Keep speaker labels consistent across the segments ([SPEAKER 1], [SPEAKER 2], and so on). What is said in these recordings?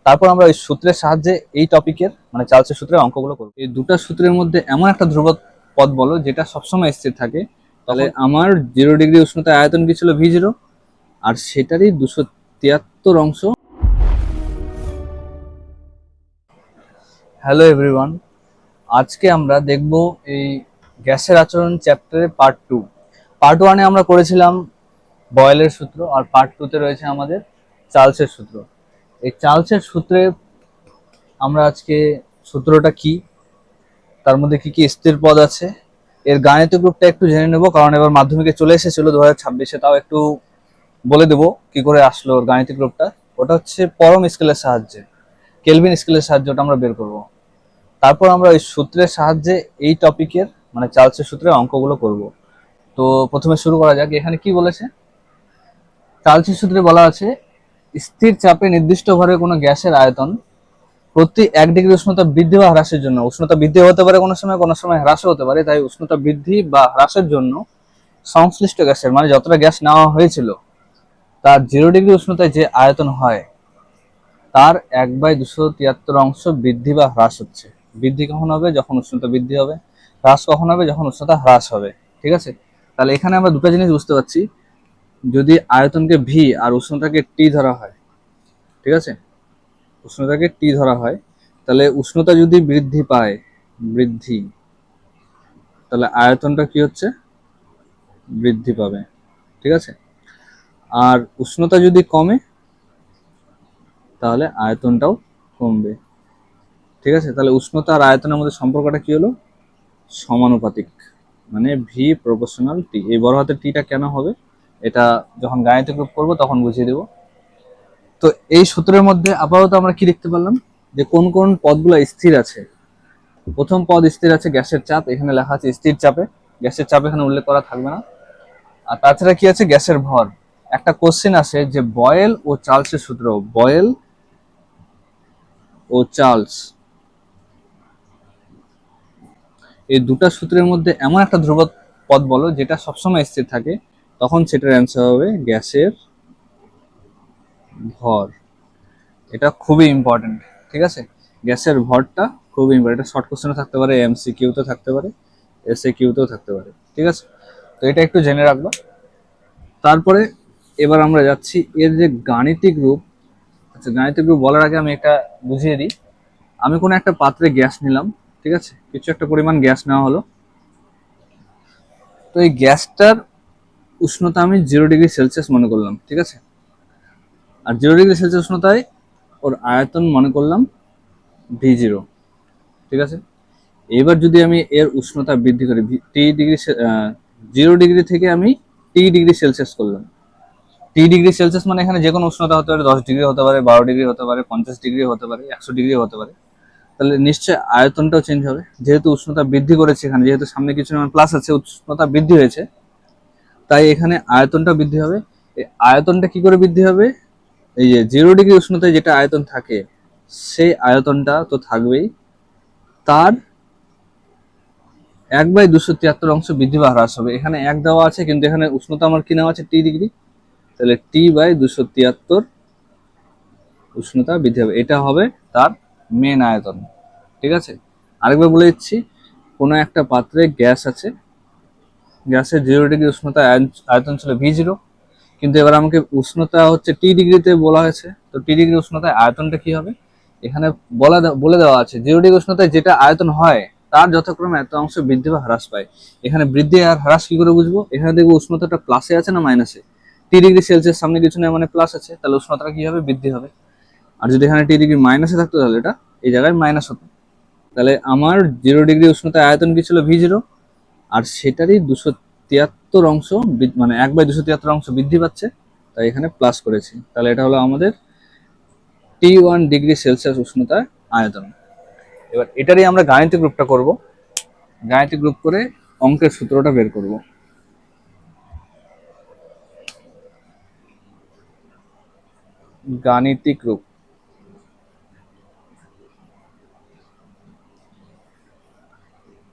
[SPEAKER 1] তারপর আমরা এই সূত্রের সাহায্যে এই টপিকের মানে চার্লসের সূত্রের অঙ্কগুলো করব। এই দুটো সূত্রের মধ্যে এমন একটা ধ্রুবক পদ বলো যেটা সবসময় স্থির থাকে। তাহলে আমার 0 ডিগ্রি উষ্ণতায় আয়তন কি ছিল V0, আর সেটারই 273 অংশ। হ্যালো এভরিওয়ান, আজকে আমরা দেখব এই গ্যাসের আচরণ চ্যাপ্টারের পার্ট 1-এ আমরা করেছিলাম বয়েলের সূত্র, আর পার্ট 2-তে রয়েছে আমাদের চার্লসের সূত্র। এই চার্লসের সূত্রে আমরা আজকে সূত্রটা কি, তার মধ্যে কি কি স্থির পদ আছে, এর গাণিতিক রূপটা একটু জেনে নেব, কারণ এবার মাধ্যমিকে চলে এসেছিল 2026-এ, তাও একটু বলে দেবো কি করে আসলো ওর গাণিতিক রূপটা। ওটা হচ্ছে পরম স্কেলের সাহায্যে, কেলভিন স্কেলের সাহায্যে ওটা আমরা বের করব। তারপর আমরা ওই সূত্রের সাহায্যে এই টপিকের মানে চার্লসের সূত্রের অঙ্কগুলো করব। তো প্রথমে শুরু করা যাক। এখানে কি বলেছে, চার্লসের সূত্রে বলা আছে স্থির চাপে নির্দিষ্ট ভরে কোনো গ্যাসের আয়তন প্রতি 1 ডিগ্রি উষ্ণতা বৃদ্ধি বা হ্রাসের জন্য, উষ্ণতা বৃদ্ধি হতে পারে কোনো সময় হ্রাসও হতে পারে, তাই উষ্ণতা বৃদ্ধি বা হ্রাসের জন্য সংশ্লিষ্ট গ্যাসের মানে যতটা গ্যাস নেওয়া হয়েছিল তার 0 ডিগ্রি উষ্ণতায় যে আয়তন হয় তার 1/273 অংশ বৃদ্ধি বা হ্রাস হচ্ছে। বৃদ্ধি কখন হবে? যখন উষ্ণতা বৃদ্ধি হবে। হ্রাস কখন হবে? যখন উষ্ণতা হ্রাস হবে। ঠিক আছে, তাহলে এখানে আমরা দুটো জিনিস বুঝতে পারছি। যদি আয়তনকে ভি আর উষ্ণতাকে টি ধরা হয়, ঠিক আছে, উষ্ণতাকে টি ধরা হয়, তাহলে উষ্ণতা যদি বৃদ্ধি পায়, বৃদ্ধি, তাহলে আয়তনটা কি হচ্ছে? বৃদ্ধি পাবে। ঠিক আছে, আর উষ্ণতা যদি কমে তাহলে আয়তনটাও কমবে। ঠিক আছে, তাহলে উষ্ণতা আর আয়তনের মধ্যে সম্পর্কটা কি হলো? সমানুপাতিক, মানে ভি প্রপোর্শনাল টি। এই বড় হাতের টিটা কেন হবে এটা যখন গাণিতিক রূপ করবো তখন বুঝিয়ে দেবো। তো এই সূত্রের মধ্যে আপাতত আমরা কি দেখতে পারলাম যে কোন কোন পদগুলো স্থির আছে। প্রথম পদ স্থির আছে গ্যাসের চাপ, এখানে লেখা আছে স্থির চাপে, গ্যাসের চাপ এখানে উল্লেখ করা থাকবে না। আর তাছাড়া কি আছে? গ্যাসের ভর। একটা কোশ্চেন আছে যে বয়েল ও চার্লসের সূত্র, বয়েল ও চার্লস এই দুটা সূত্রের মধ্যে এমন একটা ধ্রুবক পদ বলো যেটা সবসময় স্থির থাকে, তখন সেটার অ্যান্সার হবে গ্যাসের ভর। এটা খুবই ইম্পর্টেন্ট। ঠিক আছে, গ্যাসের ভরটা খুবই ইম্পর্টেন্ট। এটা শর্ট কোশ্চেনে থাকতে পারে, MCQ-তে থাকতে পারে, SAQ-তেও থাকতে পারে। ঠিক আছে, তো এটা একটু জেনে রাখবো। তারপরে এবার আমরা যাচ্ছি এর যে গাণিতিক রূপ। আচ্ছা, গাণিতিক রূপ বলার আগে আমি একটা বুঝিয়ে দিই। আমি কোনো একটা পাত্রে গ্যাস নিলাম, ঠিক আছে, কিছু একটা পরিমাণ গ্যাস নেওয়া হলো। তো এই গ্যাসটার উষ্ণতা আমি 0 ডিগ্রি সেলসিয়াস মনে করলাম, ঠিক আছে, আর 0 ডিগ্রি সেলসিয়াস উষ্ণতায় ওর আয়তন মনে করলাম V0। ঠিক আছে, এবার যদি আমি এর উষ্ণতা বৃদ্ধি করি T ডিগ্রি, 0 ডিগ্রি থেকে আমি T ডিগ্রি সেলসিয়াস করলাম। T ডিগ্রি সেলসিয়াস মানে এখানে যে কোনো উষ্ণতা হতে পারে, 10 ডিগ্রি হতে পারে, 12 ডিগ্রি হতে পারে, 50 ডিগ্রি হতে পারে, 100 ডিগ্রি হতে পারে। তাহলে নিশ্চয়ই আয়তনটাও চেঞ্জ হবে, যেহেতু উষ্ণতা বৃদ্ধি করেছে এখানে, যেহেতু সামনে কিছু প্লাস আছে, উষ্ণতা বৃদ্ধি হয়েছে, তাই এখানে আয়তনটা বৃদ্ধি হবে। এই আয়তনটা কি করে বৃদ্ধি হবে? এই যে 0 ডিগ্রি উষ্ণতায় যেটা আয়তন থাকে সেই আয়তনটা তো থাকবেই, তার 1/273 অংশ বৃদ্ধি বা হ্রাস হবে। এখানে 1 দেওয়া আছে, কিন্তু এখানে উষ্ণতা আমার কি নেওয়া আছে? T ডিগ্রি, তাহলে T/273 উষ্ণতা বৃদ্ধি হবে। এটা হবে তার মেন আয়তন। ঠিক আছে, আরেকবার বলে দিচ্ছি। কোনো একটা পাত্রে গ্যাস আছে, গ্যাসের 0 ডিগ্রি উষ্ণতা আয়তন ছিল V0, কিন্তু এবার আমাকে উষ্ণতা হচ্ছে T ডিগ্রিতে বলা হয়েছে। তো T ডিগ্রি উষ্ণতায় আয়তনটা কি হবে? এখানে বলে দেওয়া আছে 0 ডিগ্রি উষ্ণতায় যেটা আয়তন হয় তার যথাক্রমে এত অংশ বৃদ্ধি বা হ্রাস পায়। এখানে বৃদ্ধি আর হ্রাস কি করে বুঝবো? এখানে দেখবো উষ্ণতাটা প্লাসে আছে না মাইনাসে। T ডিগ্রি সেলসিয়াস সামনে কিছু নেই মানে প্লাস আছে, তাহলে উষ্ণতাটা কি হবে? বৃদ্ধি হবে। আর যদি এখানে T ডিগ্রি মাইনাসে থাকতো তাহলে এটা এই জায়গায় মাইনাস হতো। তাহলে আমার 0 ডিগ্রি উষ্ণতায় আয়তন কি ছিল? V0, আর সেটারই 273 অংশ মানে 1/273 অংশ বৃদ্ধি পাচ্ছে, তাই এখানে প্লাস করেছি। তাহলে এটা হলো আমাদের T1 ডিগ্রি সেলসিয়াস উষ্ণতায় আয়তন। এবার এটারই আমরা গাণিতিক রূপটা করব। গাণিতিক রূপ করে অঙ্কের সূত্রটা বের করব। গাণিতিক রূপ।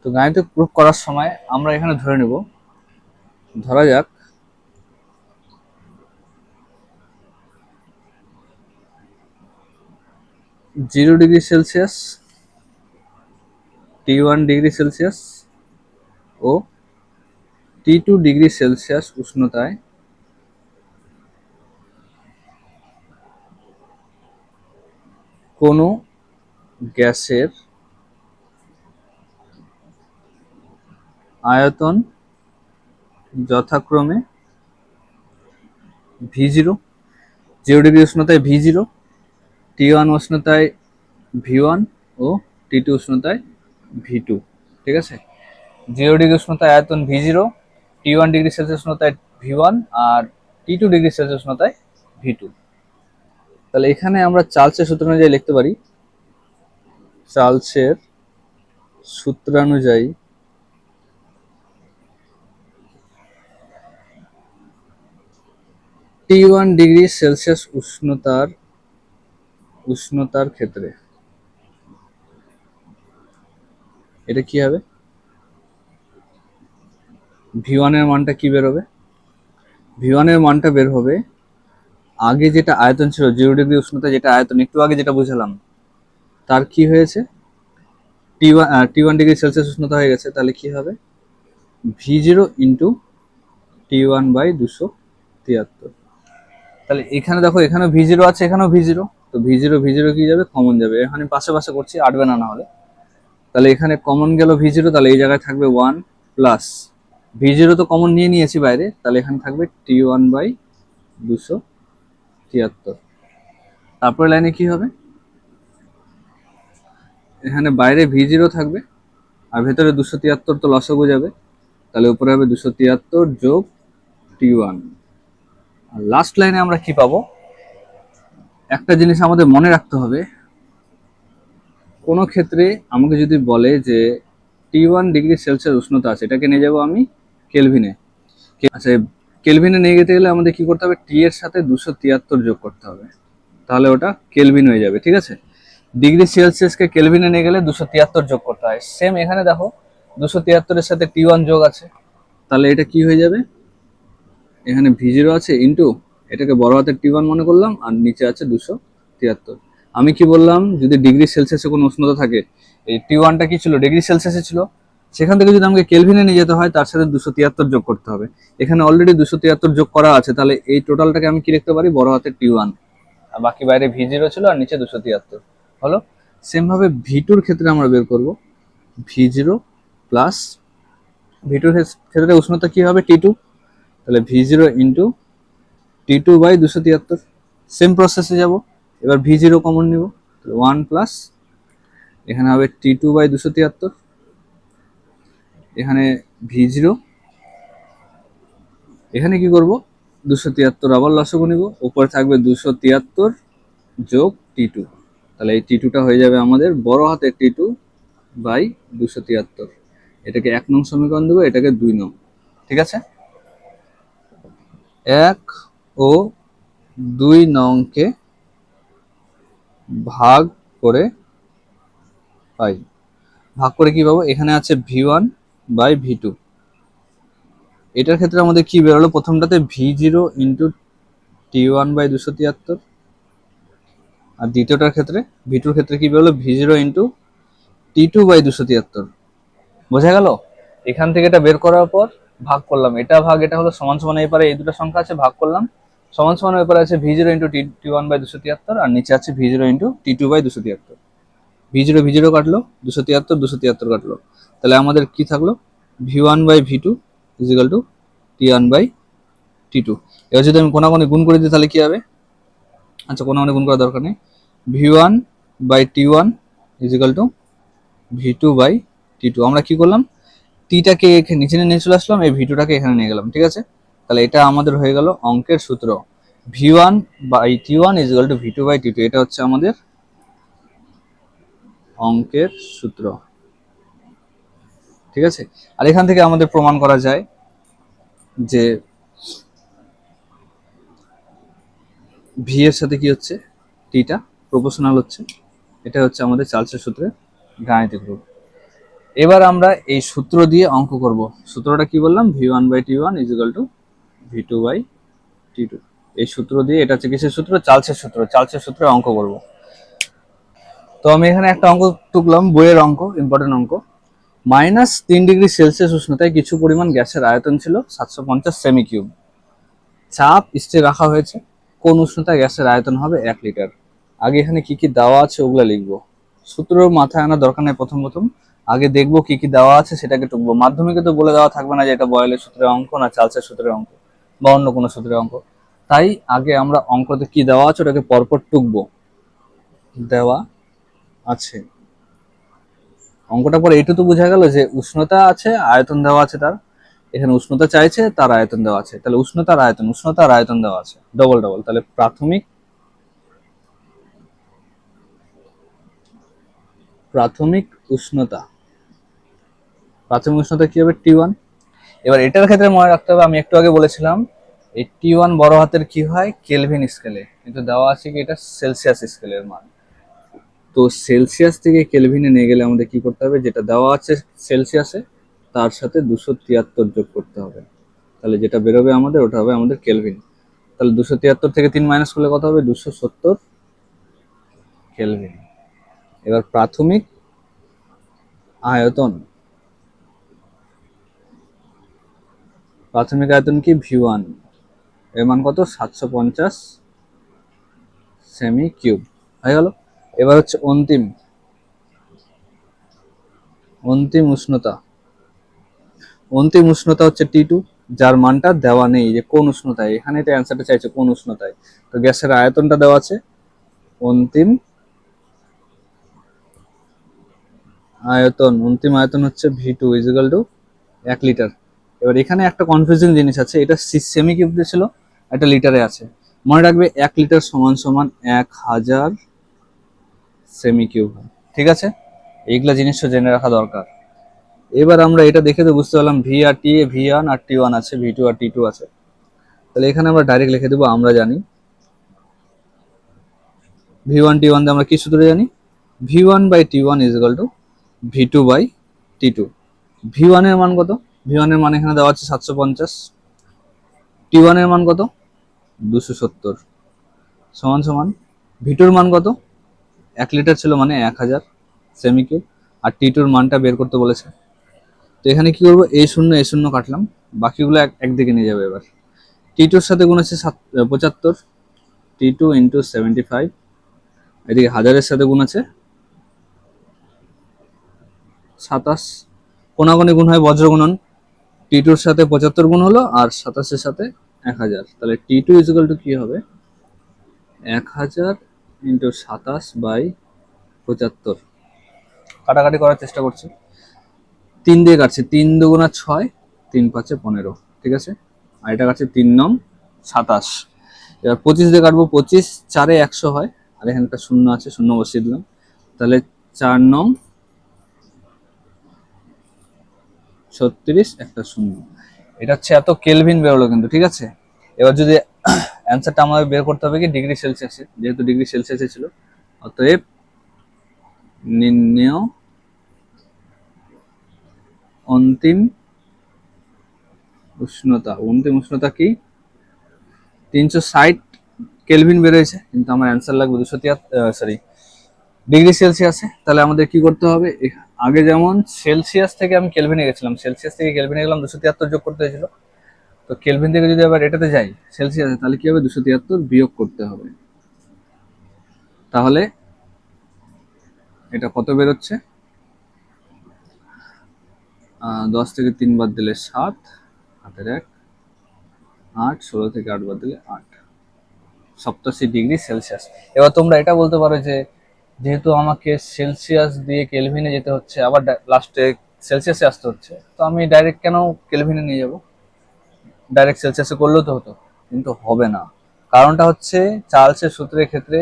[SPEAKER 1] তো গাণিতিক রূপ করার সময় আমরা এখানে ধরে নেব, ধরা যাক 0 degree Celsius, T1 degree Celsius ও T2 ডিগ্রি সেলসিয়াস উষ্ণতায় কোনো গ্যাসের আয়তন যথাক্রমে V0, 0 degree উষ্ণতায় V0, T1 উষ্ণতায় V1 ও T2 উষ্ণতায় V2। ঠিক আছে, 0 ডিগ্রি উষ্ণতায় আয়তন V0, T1 ডিগ্রি সেলসিয়াস উষ্ণতায় V1 আর T2 ডিগ্রি সেলসিয়াস উষ্ণতায় V2। তাহলে এখানে আমরা চার্লসের সূত্র অনুযায়ী লিখতে পারি, চার্লসের সূত্রানুযায়ী T1 ডিগ্রি সেলসিয়াস উষ্ণতার ক্ষেত্রে এটা কি হবে, V1 এর মানটা কি বের হবে? V1 এর মানটা বের হবে, আগে যেটা আয়তন ছিল 0 ডিগ্রি উষ্ণতা, যেটা আয়তন একটু আগে যেটা বুঝালাম, তার কি হয়েছে, T1 ডিগ্রি সেলসিয়াস উষ্ণতা হয়ে গেছে। তাহলে কি হবে, V0 ইন্টু T1 বাই 273। তাহলে এখানে দেখো, এখানেও V0 আছে, এখানেও V0, তো V0 কি যাবে, কমন যাবে। এখানে পাশে পাশে করছি, আটবে না হলে। তাহলে এখানে কমন গেল V0, তাহলে এই জায়গায় থাকবে 1 প্লাস V0 তো কমন নিয়ে নিয়েছি বাইরে, তাহলে এখানে থাকবে T1 বাই 273। তারপরে লাইনে কি হবে, এখানে বাইরে V0 থাকবে আর ভেতরে 273 তো লসাগু যাবে, তাহলে উপরে হবে 273 যোগ T1। আর লাস্ট লাইনে আমরা কি পাবো, একটা জিনিস আমাদের মনে রাখতে হবে, কোনো ক্ষেত্রে আমাকে যদি বলে যে T1 ডিগ্রি সেলসিয়াস উষ্ণতা আছে, এটাকে নিয়ে যাবো আমি কেলভিনে। আচ্ছা, কেলভিনে নিয়ে যেতে গেলে আমাদের কি করতে হবে, টি এর সাথে 273 যোগ করতে হবে, তাহলে ওটা কেলভিন হয়ে যাবে। ঠিক আছে, ডিগ্রি সেলসিয়াসকে কেলভিনে নিয়ে গেলে 273 যোগ করতে হয়। সেম এখানে দেখো 273 এর সাথে T1 যোগ আছে, তাহলে এটা কি হয়ে যাবে, এখানে V0 আছে ইন্টু, এটাকে বড় হাতের T1 মনে করলাম, আর নিচে আছে 273। আমি কি বললাম, যদি ডিগ্রি সেলসিয়াসে কোনো উষ্ণতা থাকে, এই T1টা কি ছিল, ডিগ্রি সেলসিয়াসে ছিল, সেখান থেকে যদি আমাকে কেলভিনে নিয়ে যেতে হয়, তার সাথে 273 যোগ করতে হবে। এখানে অলরেডি 273 যোগ করা আছে, তাহলে এই টোটালটাকে আমি কি লিখতে পারি, বড় হাতের T1, আর বাকি বাইরে V0 ছিল আর নিচে 273 হলো। সেম ভাবে V2 এর ক্ষেত্রে আমরা বের করব, V0 প্লাস V2 এর ক্ষেত্রে উষ্ণতা কি হবে, T2, তাহলে V0 into T2 by 273। Same প্রসেসে যাব, এবার V0 কমন নিব, 1 প্লাস এখানে হবে T2 বাই 273, এখানে V0, এখানে কি করব, 273 আবার লসাগু নিব, উপরে থাকবে 273 যোগ T2, তাহলে এই T2টা হয়ে যাবে আমাদের বড় হাতের T2 বাই 273। এটাকে 1 নং সমীকরণ দেবো, এটাকে 2 নং। ঠিক আছে, 1 ও 2 নংকে ভাগ করে পাই, ভাগ করে কি পাবো, এখানে আছে V1 বাই V2। এটার ক্ষেত্রে আমাদের কি বেরোলো, প্রথমটাতে V0 ইন্টু T1 বাই 273, আর দ্বিতীয়টার ক্ষেত্রে V2 ক্ষেত্রে কি বেরোলো, V0 ইন্টু T2 বাই 273। বোঝা গেল, এখান থেকে এটা বের করার পর ভাগ করলাম, এটা ভাগ এটা হলো সমান সমান, এবারে এই দুটো সংখ্যা আছে ভাগ করলাম, সমান সমান এবারে আছে V0 ইন্টু T1 বাই 273, আর নিচে আছে V0 into T2 by 273। V0 কাটলো, 273 কাটলো, তাহলে আমাদের কি থাকলো, V1 by V2 is equal two T1 by T2। এবার যদি আমি কোনাকুনি গুণ করে দিই তাহলে কি হবে, আচ্ছা কোনাকুনি গুণ করার দরকার নেই, V1 by T1 is equal two V2 by T2। আমরা কি করলাম, টিটাকে এখানে নিচে নিয়ে চলে আসলাম, এই V2টাকে এখানে নিয়ে গেলাম। ঠিক আছে, তাহলে এটা আমাদের হয়ে গেল অঙ্কের সূত্র, V1 by T1 is equal two V2 by T2। এটা হচ্ছে আমাদের অঙ্কের সূত্র। ঠিক আছে, আর এখান থেকে আমাদের প্রমাণ করা যায় যে ভি এর সাথে কি হচ্ছে, টিটা প্রপোর্শনাল হচ্ছে। এটা হচ্ছে আমাদের চার্লসের সূত্রের গাণিতিক রূপ। এবার আমরা এই সূত্র দিয়ে অঙ্ক করব। সূত্রটা কি বললাম, V1 by T1 is equal two V2 by T2। এই সূত্র দিয়ে, এটা হচ্ছে কিসের সূত্র, চার্লসের সূত্র, চার্লসের সূত্রে অঙ্ক করব। তো আমি এখানে একটা অঙ্ক টুকলাম, বইয়ের অঙ্ক, ইম্পর্টেন্ট অঙ্ক। -3 ডিগ্রি সেলসিয়াস উষ্ণতায় কিছু পরিমাণ গ্যাসের আয়তন ছিল 750 সেমি কিউব। চাপ স্থির রাখা হয়েছে, কোন উষ্ণতায় গ্যাসের আয়তন হবে 1 লিটার। আগে এখানে কি কি দেওয়া আছে ওগুলা লিখবো, সূত্র মাথায় আনার দরকার নেই। প্রথম প্রথম আগে দেখবো কি কি দেওয়া আছে, সেটাকে টুকবো। মাধ্যমিকে তো বলে দেওয়া থাকবে না যে এটা বয়েলের সূত্রের অঙ্ক না চার্লসের সূত্রের অঙ্ক বা অন্য কোনো সূত্রের অঙ্ক। তাই আগে আমরা অঙ্কতে কি দেওয়া আছে ওটাকে পরপর টুকবো। দেওয়া আছে অঙ্কটা পরে এইটুকু বোঝা গেল যে উষ্ণতা আছে, আয়তন দেওয়া আছে তার। এখানে উষ্ণতা চাইছে, তার আয়তন দেওয়া আছে। তাহলে উষ্ণতার আয়তন দেওয়া আছে ডবল ডবল। তাহলে প্রাথমিক উষ্ণতা কি হবে? T1। এবার এটার ক্ষেত্রে মনে রাখতে হবে, আমি একটু আগে বলেছিলাম এই T1 বড় হাতের কি হয় কেলভিন স্কেলে, কিন্তু দেওয়া আছে কি এটা সেলসিয়াস স্কেলের মান। তো সেলসিয়াস থেকে কেলভিনে নিয়ে গেলে আমাদের কি করতে হবে, যেটা দেওয়া আছে সেলসিয়াসে তার সাথে 273 যোগ করতে হবে। তাহলে যেটা বেরোবে আমাদের ওটা হবে আমাদের কেলভিন। তাহলে 273 থেকে 3 মাইনাস করলে কত হবে? 270 কেলভিন। এবার প্রাথমিক আয়তন কি? V1, এর মান কত? 750 সেমি কিউব হয়ে গেল। এবার হচ্ছে অন্তিম উষ্ণতা হচ্ছে T2, যার মানটা দেওয়া নেই যে কোন উষ্ণতায়। এখানে এটা অ্যান্সারটা চাইছে কোন উষ্ণতায়। তো গ্যাসের আয়তনটা দেওয়া আছে, অন্তিম আয়তন হচ্ছে V2 ইজিক্যাল টু 1 লিটার। এবার এখানে একটা কনফিউজিং জিনিস আছে, এটা সেমি কিউবে ছিল, এটা লিটারে আছে। মনে রাখবে 1 লিটার সমান সমান 1000 সেমি কিউব। ঠিক আছে, এইগুলা জিনিসটা জেনে রাখা দরকার। এবার আমরা এটা দেখে তো বুঝতে পারলাম ভি আর টি, V1 আর T1 আছে, V2 আর T2 আছে। তাহলে এখানে আমরা ডাইরেক্ট লিখে দেবো, আমরা জানি V1 T1 দিয়ে আমরা কি সূত্রে জানি, V1 by T1 is equal to V2 by T2। V1 এর মান কত? V1 এর মান এখানে দেওয়া আছে 750, T1 এর মান কত? 270, সমান সমান V2 এর মান কত? 1 লিটার ছিল মানে 1000 সেমি কিউব, আর T2 এর মানটা বের করতে বলেছে। তো এখানে কি করবো, এই শূন্য কাটলাম, বাকিগুলো একদিকে নিয়ে যাবে। এবার T2 এর সাথে গুণ আছে 75, T2 ইন্টু 75, এদিকে 1000 এর সাথে গুণ আছে 27, কোনাগুনি গুণ হয় বজ্র গুণন। T2 এর সাথে 75 গুণ হলো আর 27 এর সাথে 1000। তাহলে T2 ইকুয়াল টু কি হবে? 1000 ইন্টু 27 বাই 75। কাটাকাটি করার চেষ্টা করছি, 3 দিয়ে কাটছে, 3 দুগুণা 6, 3 5 15। ঠিক আছে, আর এটা কাটছে 3 নং 27। এবার 25 দিয়ে কাটবো, 25 4 এ 100 হয়, আর এখানে একটা শূন্য আছে, শূন্য বসিয়ে দিলাম। তাহলে 4 নং 36, একটা শূন্য। এটা হচ্ছে এত কেলভিন বেরোলো কিন্তু। ঠিক আছে, এবার যদি অ্যান্সারটা আমাদের বের করতে হবে কি ডিগ্রি সেলসিয়াসে, যেহেতু ডিগ্রি সেলসিয়াসে ছিল। অতএব নির্ণেয় অন্তিম উষ্ণতা কি? 360 কেলভিন বেরোয়েছে, কিন্তু আমার অ্যান্সার লাগবে 273 ডিগ্রি সেলসিয়াসে। তাহলে আমাদের কি করতে হবে, আগে যেমন সেলসিয়াস থেকে আমি কেলভিনে গেছিলাম, সেলসিয়াস থেকে কেলভিনে গেলাম, 273 যোগ করতে হয়েছিল। তো কেলভিন থেকে যদি আবার এটাতে যাই সেলসিয়াসে, তাহলে কি হবে, 273 বিয়োগ করতে হবে। তাহলে এটা কত বেরোচ্ছে? 10 থেকে 3 বাদ দিলে 7, হাতের 1, 8, 16 থেকে 8 বাদ দিলে 8, 87 ডিগ্রি সেলসিয়াস। এবার তোমরা এটা বলতে পারো যে যেহেতু আমাকে সেলসিয়াস দিয়ে কেলভিনে যেতে হচ্ছে, আবার লাস্টে সেলসিয়াসে আসতে হচ্ছে, তো আমি ডাইরেক্ট কেন কেলভিনে নিয়ে যাব, ডাইরেক্ট সেলসিয়াসে করলেও তো হতো। কিন্তু হবে না, কারণটা হচ্ছে চার্লসের সূত্রের ক্ষেত্রে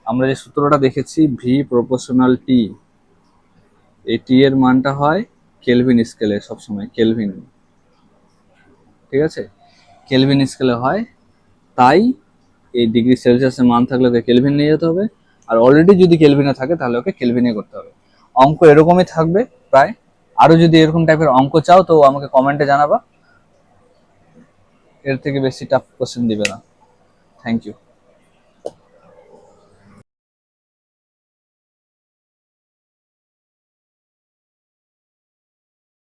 [SPEAKER 1] আমরা যে সূত্রটা দেখেছি ভি প্রপোর্শনাল টি, এই টি এর মানটা হয় কেলভিন স্কেলে সবসময়, কেলভিন। ঠিক আছে, কেলভিন স্কেলে হয়, তাই এই ডিগ্রি সেলসিয়াসের মান থাকলে ওকে কেলভিন নিয়ে যেতে হবে, আর অলরেডি যদি কেলভিনে থাকে তাহলে ওকে কেলভিনে করতে হবে। অঙ্ক এরকমই থাকবে প্রায়। আরো যদি এরকম টাইপের অঙ্ক চাও তো আমাকে কমেন্টে জানাবা, এর থেকে বেশি টাফ কোশ্চেন দিবে না। Thank you.